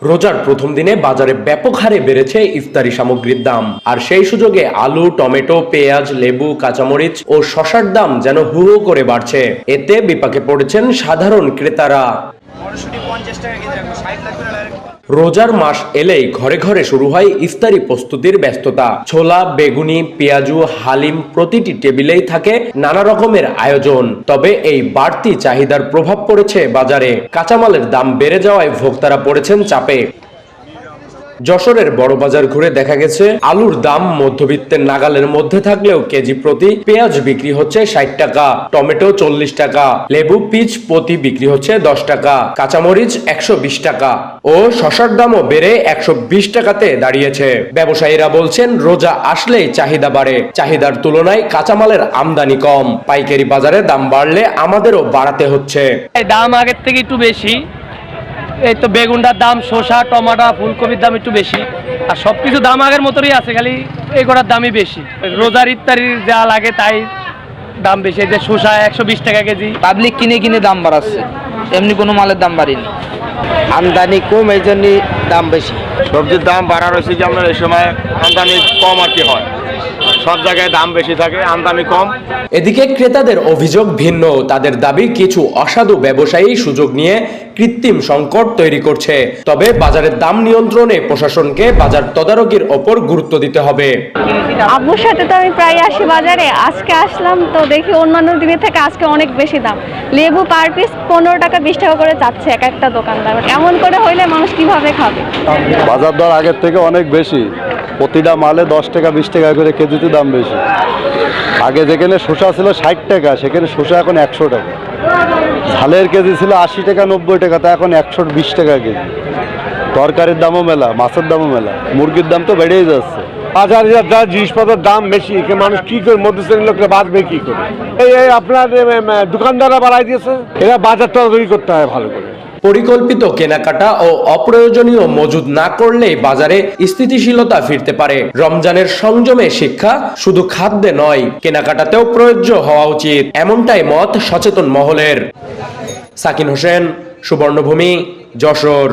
রোজার প্রথম দিনে বাজারে ব্যাপক হারে বেড়েছে ইফতারি সামগ্রীর দাম, আর সেই সুযোগে আলু, টমেটো, পেঁয়াজ, লেবু, কাঁচামরিচ ও শসার দাম যেন হু হু করে বাড়ছে। এতে বিপাকে পড়েছেন সাধারণ ক্রেতারা। রোজার মাস এলেই ঘরে ঘরে শুরু হয় ইফতারি প্রস্তুতির ব্যস্ততা। ছোলা, বেগুনি, পেঁয়াজু, হালিম, প্রতিটি টেবিলেই থাকে নানা রকমের আয়োজন। তবে এই বাড়তি চাহিদার প্রভাব পড়েছে বাজারে। কাঁচামালের দাম বেড়ে যাওয়ায় ভোক্তারা পড়েছেন চাপে। যশোরের বড় বাজার ঘুরে দেখা গেছে আলুর দাম মধ্যবিত্তের নাগালের মধ্যে থাকলেও কেজি প্রতি পেঁয়াজ বিক্রি হচ্ছে 60 টাকা, টমেটো 40 টাকা, লেবু পিচ প্রতি বিক্রি হচ্ছে 10 টাকা, কাঁচামরিচ 120 টাকা ও শসার দামও বেড়ে 120 টাকাতে দাঁড়িয়েছে। ব্যবসায়ীরা বলছেন রোজা আসলেই চাহিদা বাড়ে, চাহিদার তুলনায় কাঁচামালের আমদানি কম। পাইকারি বাজারে দাম বাড়লে আমাদেরও বাড়াতে হচ্ছে। দাম আগের থেকে একটু বেশি। এই তো বেগুনটার দাম, শসা, টমাটো, ফুলকপির দাম একটু বেশি, আর সবকিছু দাম আগের মতোই আছে, খালি এগুলোর দামই বেশি। রোজার ইফতারির যা লাগে তাই দাম বেশি। যে শসা 120 টাকা কেজি। পাবলিক কিনে কিনে দাম বাড়াচ্ছে, এমনি কোনো মালের দাম বাড়েনি। আমদানি কম, এই জন্যই দাম বেশি। সবজির দাম বাড়া রয়েছে যে আপনার এই সময় আমদানি কম আর কি হয়, সব জায়গায় দাম বেশি থাকে, আমদানি কম। এদিকে ক্রেতাদের অভিযোগ ভিন্ন। তাদের দাবি কিছু অসাধু ব্যবসায়ী সুযোগ নিয়ে কৃত্রিম সংকট তৈরি করছে। তবে বাজারের দাম নিয়ন্ত্রণে প্রশাসনকে বাজার তদারকির ওপর গুরুত্ব দিতে হবে। আব্বুর সাথে তো আমি প্রায় আসি বাজারে, আজকে আসলাম তো দেখি অন্যান্য দিনের থেকে আজকে অনেক বেশি দাম। লেবু পার পিস 15 টাকা 20 টাকা করে চাচ্ছে এক একটা দোকানদার। এমন করে হইলে মানুষ কিভাবে খাবে? বাজার দর আগের থেকে অনেক বেশি, প্রতিটা মালে 10 টাকা 20 টাকা করে কেজিতে দাম বেশি। আগে যেখানে শসা ছিল 60 টাকা, সেখানে শসা এখন 100 টাকা। ঝালের কেজি ছিল 80 টাকা 90 টাকা, তা এখন 120 টাকা কেজি। তরকারির দামও মেলা, মাছের দামও মেলা, মুরগির দাম তো বেড়েই যাচ্ছে। বাজারে যা জিনিসপত্রের দাম বেশি, মানুষ কি করে, মধ্যশ্রেণীর লোকরা বাঁচবে কি করে? এই আপনার দোকানদাররা বাড়াই দিয়েছে। এরা বাজার তৈরি করতে হয় ভালো করে। পরিকল্পিত কেনাকাটা ও অপ্রয়োজনীয় মজুদ না করলেই বাজারে স্থিতিশীলতা ফিরতে পারে। রমজানের সংযমে শিক্ষা শুধু খাদ্যে নয়, কেনাকাটাতেও প্রযোজ্য হওয়া উচিত, এমনটাই মত সচেতন মহলের। সাকিন হোসেন, সুবর্ণভূমি, যশোর।